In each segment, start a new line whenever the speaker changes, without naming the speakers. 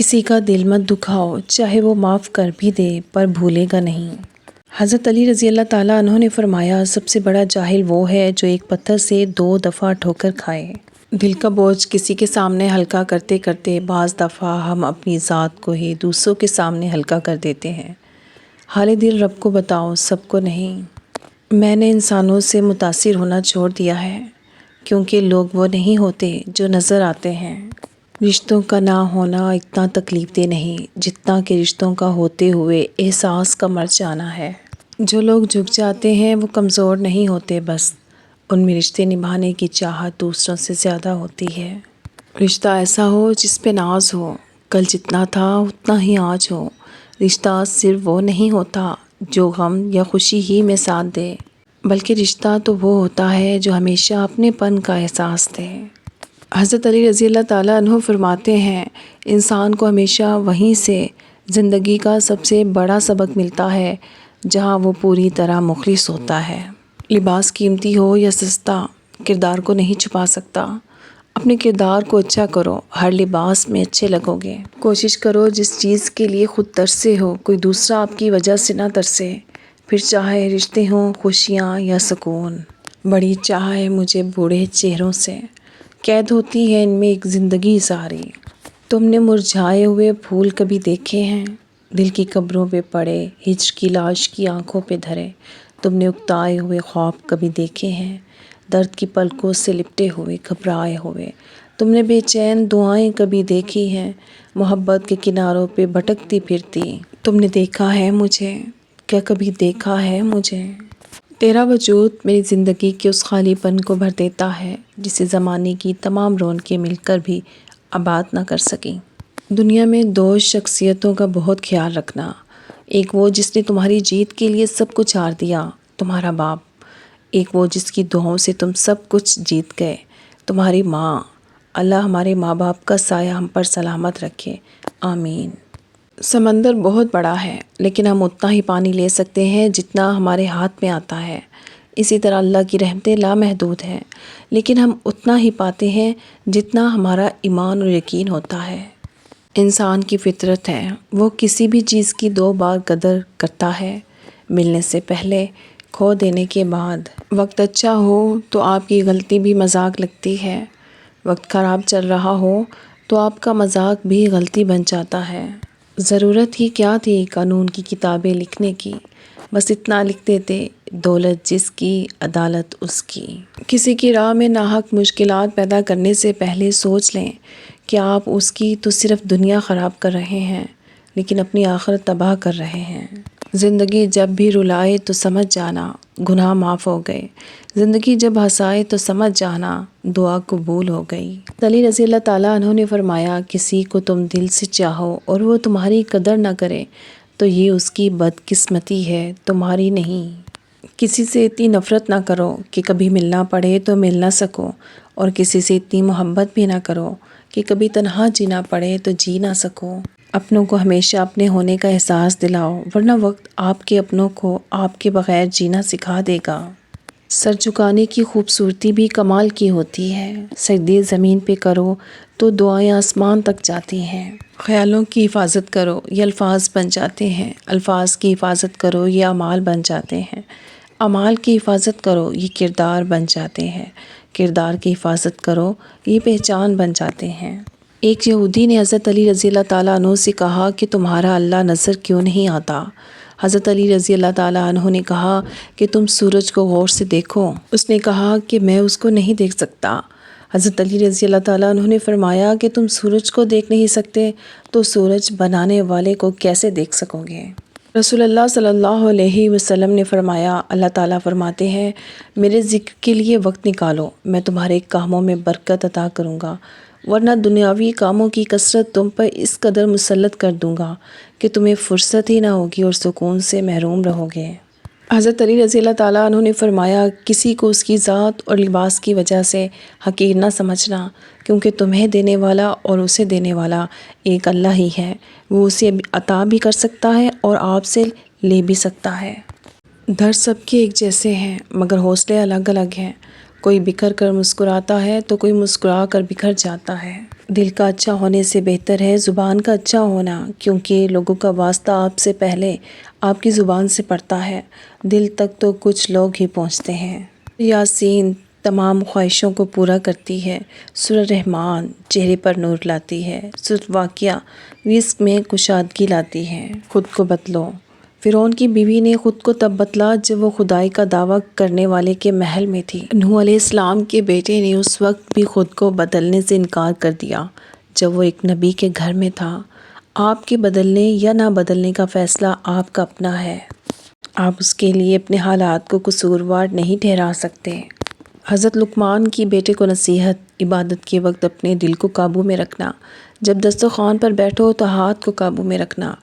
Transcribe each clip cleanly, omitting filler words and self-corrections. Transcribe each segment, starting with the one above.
کسی کا دل مت دکھاؤ، چاہے وہ معاف کر بھی دے پر بھولے گا نہیں۔ حضرت علی رضی اللہ تعالیٰ عنہ نے فرمایا، سب سے بڑا جاہل وہ ہے جو ایک پتھر سے 2 دفعہ ٹھوکر کھائے۔ دل کا بوجھ کسی کے سامنے ہلکا کرتے کرتے بعض دفعہ ہم اپنی ذات کو ہی دوسروں کے سامنے ہلکا کر دیتے ہیں۔ حال دل رب کو بتاؤ، سب کو نہیں۔ میں نے انسانوں سے متاثر ہونا چھوڑ دیا ہے، کیونکہ لوگ وہ نہیں ہوتے جو نظر آتے ہیں۔ رشتوں کا نہ ہونا اتنا تکلیف دہ نہیں جتنا کہ رشتوں کا ہوتے ہوئے احساس کا مر جانا ہے۔ جو لوگ جھک جاتے ہیں وہ کمزور نہیں ہوتے، بس ان میں رشتے نبھانے کی چاہت دوسروں سے زیادہ ہوتی ہے۔ رشتہ ایسا ہو جس پہ ناز ہو، کل جتنا تھا اتنا ہی آج ہو۔ رشتہ صرف وہ نہیں ہوتا جو غم یا خوشی ہی میں ساتھ دے، بلکہ رشتہ تو وہ ہوتا ہے جو ہمیشہ اپنے پن کا احساس دے۔ حضرت علی رضی اللہ تعالیٰ عنہ فرماتے ہیں، انسان کو ہمیشہ وہیں سے زندگی کا سب سے بڑا سبق ملتا ہے جہاں وہ پوری طرح مخلص ہوتا ہے۔ لباس قیمتی ہو یا سستا، کردار کو نہیں چھپا سکتا۔ اپنے کردار کو اچھا کرو، ہر لباس میں اچھے لگو گے۔ کوشش کرو جس چیز کے لیے خود ترسے ہو کوئی دوسرا آپ کی وجہ سے نہ ترسے، پھر چاہے رشتے ہوں، خوشیاں یا سکون۔ بڑی چاہ ہے مجھے بوڑھے چہروں سے، قید ہوتی ہے ان میں ایک زندگی ساری۔ تم نے مرجھائے ہوئے پھول کبھی دیکھے ہیں؟ دل کی قبروں پہ پڑے، ہجر کی لاش کی آنکھوں پہ دھرے۔ تم نے اکتائے ہوئے خواب کبھی دیکھے ہیں؟ درد کی پلکوں سے لپٹے ہوئے، گھبرائے ہوئے۔ تم نے بے چین دعائیں کبھی دیکھی ہیں، محبت کے کناروں پہ بھٹکتی پھرتی؟ تم نے دیکھا ہے مجھے، کیا کبھی دیکھا ہے مجھے؟ تیرا وجود میری زندگی کے اس خالی پن کو بھر دیتا ہے جسے زمانے کی تمام رونقیں مل کر بھی آباد نہ کر سکیں۔ دنیا میں 2 شخصیتوں کا بہت خیال رکھنا، ایک وہ جس نے تمہاری جیت کے لیے سب کچھ ہار دیا، تمہارا باپ۔ ایک وہ جس کی دعاؤں سے تم سب کچھ جیت گئے، تمہاری ماں۔ اللہ ہمارے ماں باپ کا سایہ ہم پر سلامت رکھے، آمین۔ سمندر بہت بڑا ہے، لیکن ہم اتنا ہی پانی لے سکتے ہیں جتنا ہمارے ہاتھ میں آتا ہے۔ اسی طرح اللہ کی رحمتیں لامحدود ہیں، لیکن ہم اتنا ہی پاتے ہیں جتنا ہمارا ایمان اور یقین ہوتا ہے۔ انسان کی فطرت ہے، وہ کسی بھی چیز کی 2 بار قدر کرتا ہے، ملنے سے پہلے، کھو دینے کے بعد۔ وقت اچھا ہو تو آپ کی غلطی بھی مذاق لگتی ہے، وقت خراب چل رہا ہو تو آپ کا مذاق بھی غلطی بن جاتا ہے۔ ضرورت ہی کیا تھی قانون کی کتابیں لکھنے کی، بس اتنا لکھ دیتے، دولت جس کی، عدالت اس کی۔ کسی کی راہ میں ناحق مشکلات پیدا کرنے سے پہلے سوچ لیں کہ آپ اس کی تو صرف دنیا خراب کر رہے ہیں، لیکن اپنی آخرت تباہ کر رہے ہیں۔ زندگی جب بھی رلائے تو سمجھ جانا، گناہ معاف ہو گئے۔ زندگی جب ہنسائے تو سمجھ جانا، دعا قبول ہو گئی۔ علی رضی اللہ تعالیٰ عنہ نے فرمایا، کسی کو تم دل سے چاہو اور وہ تمہاری قدر نہ کرے تو یہ اس کی بدقسمتی ہے، تمہاری نہیں۔ کسی سے اتنی نفرت نہ کرو کہ کبھی ملنا پڑے تو مل نہ سکو، اور کسی سے اتنی محبت بھی نہ کرو کہ کبھی تنہا جینا پڑے تو جی نہ سکو۔ اپنوں کو ہمیشہ اپنے ہونے کا احساس دلاؤ، ورنہ وقت آپ کے اپنوں کو آپ کے بغیر جینا سکھا دے گا۔ سر جھکانے کی خوبصورتی بھی کمال کی ہوتی ہے، سجدے زمین پہ کرو تو دعائیں آسمان تک جاتی ہیں۔ خیالوں کی حفاظت کرو، یہ الفاظ بن جاتے ہیں۔ الفاظ کی حفاظت کرو، یہ اعمال بن جاتے ہیں۔ اعمال کی حفاظت کرو، یہ کردار بن جاتے ہیں۔ کردار کی حفاظت کرو، یہ پہچان بن جاتے ہیں۔ ایک یہودی نے حضرت علی رضی اللہ تعالیٰ عنہ سے کہا کہ تمہارا اللہ نظر کیوں نہیں آتا؟ حضرت علی رضی اللہ تعالیٰ عنہ نے کہا کہ تم سورج کو غور سے دیکھو۔ اس نے کہا کہ میں اس کو نہیں دیکھ سکتا۔ حضرت علی رضی اللہ تعالیٰ عنہ نے فرمایا کہ تم سورج کو دیکھ نہیں سکتے تو سورج بنانے والے کو کیسے دیکھ سکو گے؟ رسول اللہ صلی اللہ علیہ وسلم نے فرمایا، اللہ تعالیٰ فرماتے ہیں، میرے ذکر کے لیے وقت نکالو، میں تمہارے کاموں میں برکت عطا کروں گا، ورنہ دنیاوی کاموں کی کثرت تم پر اس قدر مسلط کر دوں گا کہ تمہیں فرصت ہی نہ ہوگی اور سکون سے محروم رہو گے۔ حضرت علی رضی اللہ تعالیٰ عنہ نے فرمایا، کسی کو اس کی ذات اور لباس کی وجہ سے حقیر نہ سمجھنا، کیونکہ تمہیں دینے والا اور اسے دینے والا ایک اللہ ہی ہے، وہ اسے عطا بھی کر سکتا ہے اور آپ سے لے بھی سکتا ہے۔ در سب کے ایک جیسے ہیں، مگر حوصلے الگ الگ ہیں۔ کوئی بکھر کر مسکراتا ہے تو کوئی مسکرا کر بکھر جاتا ہے۔ دل کا اچھا ہونے سے بہتر ہے زبان کا اچھا ہونا، کیونکہ لوگوں کا واسطہ آپ سے پہلے آپ کی زبان سے پڑتا ہے، دل تک تو کچھ لوگ ہی پہنچتے ہیں۔ یاسین تمام خواہشوں کو پورا کرتی ہے، سورہ رحمان چہرے پر نور لاتی ہے، سورہ واقعہ رزق میں کشادگی لاتی ہے۔ خود کو بدلو۔ فرعون کی بیوی نے خود کو تب بدلا جب وہ خدائی کا دعویٰ کرنے والے کے محل میں تھی۔ نوح علیہ السلام کے بیٹے نے اس وقت بھی خود کو بدلنے سے انکار کر دیا جب وہ ایک نبی کے گھر میں تھا۔ آپ کے بدلنے یا نہ بدلنے کا فیصلہ آپ کا اپنا ہے۔ آپ اس کے لیے اپنے حالات کو قصوروار نہیں ٹھہرا سکتے۔ حضرت لقمان کی بیٹے کو نصیحت: عبادت کے وقت اپنے دل کو قابو میں رکھنا، جب دسترخوان پر بیٹھو تو ہاتھ کو قابو میں رکھنا،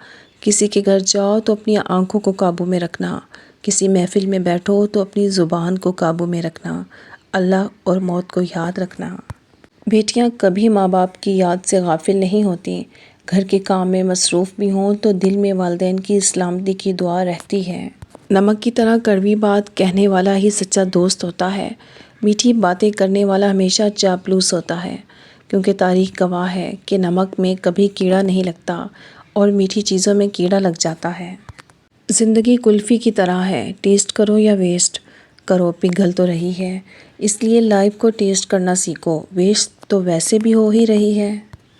کسی کے گھر جاؤ تو اپنی آنکھوں کو قابو میں رکھنا، کسی محفل میں بیٹھو تو اپنی زبان کو قابو میں رکھنا، اللہ اور موت کو یاد رکھنا۔ بیٹیاں کبھی ماں باپ کی یاد سے غافل نہیں ہوتیں، گھر کے کام میں مصروف بھی ہوں تو دل میں والدین کی سلامتی کی دعا رہتی ہے۔ نمک کی طرح کڑوی بات کہنے والا ہی سچا دوست ہوتا ہے، میٹھی باتیں کرنے والا ہمیشہ چاپلوس ہوتا ہے، کیونکہ تاریخ گواہ ہے کہ نمک میں کبھی کیڑا نہیں لگتا اور میٹھی چیزوں میں کیڑا لگ جاتا ہے۔ زندگی کلفی کی طرح ہے، ٹیسٹ کرو یا ویسٹ کرو پگھل تو رہی ہے، اس لیے لائف کو ٹیسٹ کرنا سیکھو، ویسٹ تو ویسے بھی ہو ہی رہی ہے۔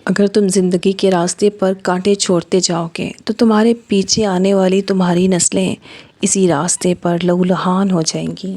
اگر تم زندگی کے راستے پر کانٹے چھوڑتے جاؤ گے تو تمہارے پیچھے آنے والی تمہاری نسلیں اسی راستے پر لہولہان ہو جائیں گی۔